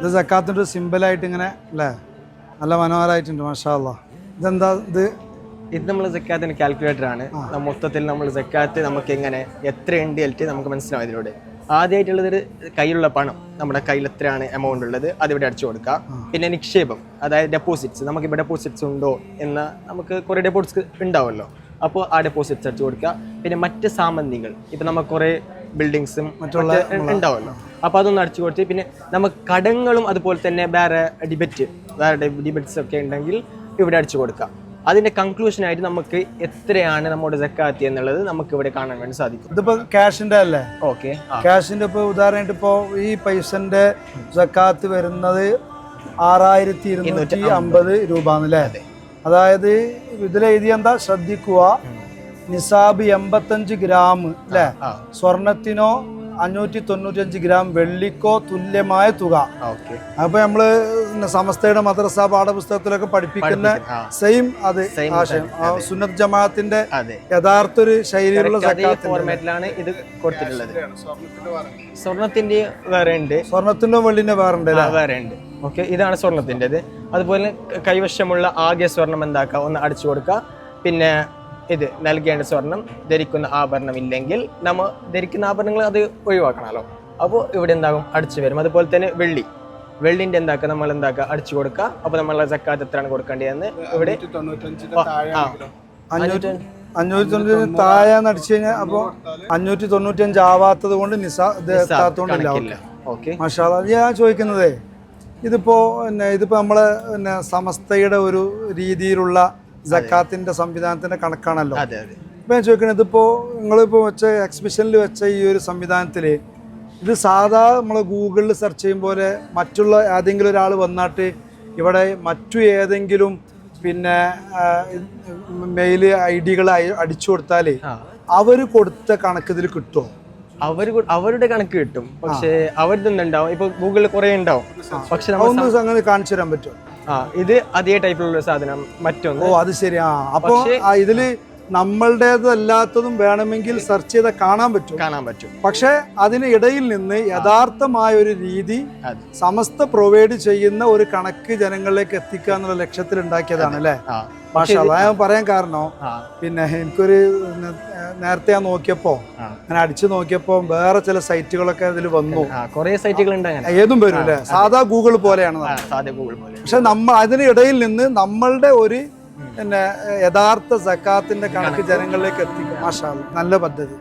ഇത് സക്കാത്തിൻ്റെ ഒരു സിമ്പിളായിട്ട് ഇങ്ങനെ അല്ലേ, നല്ല മനോഹരമായിട്ടുണ്ട്. മാഷാ അല്ലാ. ഇതെന്താ ഇത് നമ്മൾ സക്കാത്തിൻ്റെ കാൽക്കുലേറ്റർ ആണ്. മൊത്തത്തിൽ നമ്മൾ സക്കാത്ത് നമുക്ക് എങ്ങനെ എത്ര ഉണ്ട് എൽറ്റി നമുക്ക് മനസ്സിലാവും ഇതിലൂടെ. ആദ്യമായിട്ടുള്ളത് കയ്യിലുള്ള പണം, നമ്മുടെ കയ്യിൽ എത്രയാണ് എമൗണ്ട് ഉള്ളത് അതിവിടെ അടിച്ചു കൊടുക്കുക. പിന്നെ നിക്ഷേപം, അതായത് ഡെപ്പോസിറ്റ്സ്, നമുക്കിപ്പോൾ ഡെപ്പോസിറ്റ്സ് ഉണ്ടോ എന്ന് നമുക്ക് കുറേ ഡെപ്പോസിറ്റ്സ് ഉണ്ടാവുമല്ലോ, അപ്പോൾ ആ ഡെപ്പോസിറ്റ്സ് അടിച്ചു കൊടുക്കുക. പിന്നെ മറ്റ് സാമ്പത്തികൾ, ഇപ്പം നമുക്ക് കുറേ ബിൽഡിങ്സും മറ്റുള്ള ഉണ്ടാവുമല്ലോ, അപ്പോൾ അതൊന്ന് അടിച്ചു കൊടുത്ത് പിന്നെ നമുക്ക് കടങ്ങളും അതുപോലെ തന്നെ വേറെ ഡിബറ്റ്സ് ഒക്കെ ഉണ്ടെങ്കിൽ ഇവിടെ അടിച്ചു കൊടുക്കുക. അതിന്റെ കൺക്ലൂഷനായിട്ട് നമുക്ക് എത്രയാണ് നമ്മുടെ സക്കാത്ത് എന്നുള്ളത് നമുക്ക് ഇവിടെ കാണാൻ വേണ്ടി സാധിക്കും. ഇതിപ്പോ ക്യാഷിന്റെ അല്ലേ? ഓക്കെ, ക്യാഷിന്റെ ഇപ്പൊ ഉദാഹരണമായിട്ട് ഇപ്പോ ഈ പൈസന്റെ സക്കാത്ത് വരുന്നത് 6250 രൂപ ആണല്ലേ? അതായത് ഇതിലെഴുതിയ എന്താ ശ്രദ്ധിക്കുക, നിസാബ് 85 ഗ്രാം അല്ലേ, സ്വർണത്തിനോ 595 ഗ്രാം വെള്ളിക്കോ തുല്യമായ തുക. അപ്പൊ നമ്മള് സമസ്തയുടെ മദ്രസ പാഠപുസ്തകത്തിലൊക്കെ പഠിപ്പിക്കുന്ന സെയിം അത് ആശയം സുന്നത്ത് ജമാഅത്തിന്റെ യഥാർത്ഥ ഒരു ശൈലിയിലുള്ള ഫോർമാറ്റിലാണ് ഇത് കൊടുത്തിട്ടുള്ളത്. സ്വർണത്തിന്റെ വേറെ ഉണ്ട്, സ്വർണത്തിന്റെ വെള്ളിന്റെ വേറെ ഉണ്ട്. ഓക്കെ, ഇതാണ് സ്വർണത്തിൻ്റെത്. അതുപോലെ കൈവശമുള്ള ആകെ സ്വർണം എന്താക്കുക, ഒന്ന് അടിച്ചു കൊടുക്കുക. പിന്നെ ഇത് നൽകേണ്ട സ്വർണം, ധരിക്കുന്ന ആഭരണം ഇല്ലെങ്കിൽ നമ്മൾ ധരിക്കുന്ന ആഭരണങ്ങൾ അത് ഒഴിവാക്കണമല്ലോ, അപ്പോൾ ഇവിടെ എന്താകും അടിച്ചു വരും. അതുപോലെ തന്നെ വെള്ളിൻ്റെ എന്താക്കുക, നമ്മൾ എന്താക്കുക അടിച്ചു കൊടുക്കുക. അപ്പോൾ നമ്മളെ സക്കാത്ത് എത്രയാണ് കൊടുക്കേണ്ടതെന്ന് ഇവിടെ 595 താഴെന്ന് അടിച്ചു കഴിഞ്ഞാൽ അപ്പോൾ 595 ആവാത്തത് കൊണ്ട് നിസാത്തോണ്ടില്ല. മാഷാ അല്ലാ. ഞാൻ ചോദിക്കുന്നതേ, ഇതിപ്പോ നമ്മളെ സമസ്തയുടെ ഒരു രീതിയിലുള്ള സക്കാത്തിന്റെ സംവിധാനത്തിന്റെ കണക്കാണല്ലോ. ഇപ്പൊ ഞാൻ ചോദിക്കണത്, ഇതിപ്പോ നിങ്ങളിപ്പോ വെച്ച എക്സിബിഷനിൽ വെച്ച ഈ ഒരു സംവിധാനത്തില് ഇത് സാധാ നമ്മൾ ഗൂഗിളിൽ സെർച്ച് ചെയ്യും പോലെ മറ്റുള്ള ഏതെങ്കിലും ഒരാൾ വന്നിട്ട് ഇവിടെ മറ്റു ഏതെങ്കിലും പിന്നെ മെയിൽ ID-കൾ അടിച്ചു കൊടുത്താല് അവര് കൊടുത്ത കണക്ക് ഇതിൽ കിട്ടുമോ? അവരുടെ കണക്ക് കിട്ടും, പക്ഷേ അവരുണ്ടാവും. ഇപ്പൊ ഗൂഗിളിൽ കുറെ ഉണ്ടാവും, പക്ഷെ അങ്ങനെ കാണിച്ചു തരാൻ പറ്റുമോ? ഇത് അതേ ടൈപ്പിലുള്ള സാധനം മറ്റൊന്ന്. അത് ശരി. അപ്പൊ ഇതില് നമ്മളുടേതല്ലാത്തതും വേണമെങ്കിൽ സെർച്ച് ചെയ്താൽ കാണാൻ പറ്റും. പക്ഷെ അതിന് ഇടയിൽ നിന്ന് യഥാർത്ഥമായ ഒരു രീതി സമസ്ത പ്രൊവൈഡ് ചെയ്യുന്ന ഒരു കണക്ക് ജനങ്ങളിലേക്ക് എത്തിക്കുക എന്നുള്ള ലക്ഷ്യത്തിൽ ഉണ്ടാക്കിയതാണ് അല്ലേ? മാഷാ അല്ലാ. ഞാൻ പറയാൻ കാരണം പിന്നെ എനിക്കൊരു നേരത്തെ ഞാൻ നോക്കിയപ്പോ അങ്ങനെ അടിച്ചു നോക്കിയപ്പോ വേറെ ചില സൈറ്റുകളൊക്കെ ഇതിൽ വന്നു. കുറെ സൈറ്റുകൾ ഉണ്ട്, ഏതും വരും അല്ലേ? സാധാ ഗൂഗിൾ പോലെയാണ്. പക്ഷെ അതിനിടയിൽ നിന്ന് നമ്മളുടെ ഒരു യഥാർത്ഥ സക്കാത്തിന്റെ കണക്ക് ജനങ്ങളിലേക്ക് എത്തിക്കും. മാഷാ അല്ലാ. നല്ല പദ്ധതി.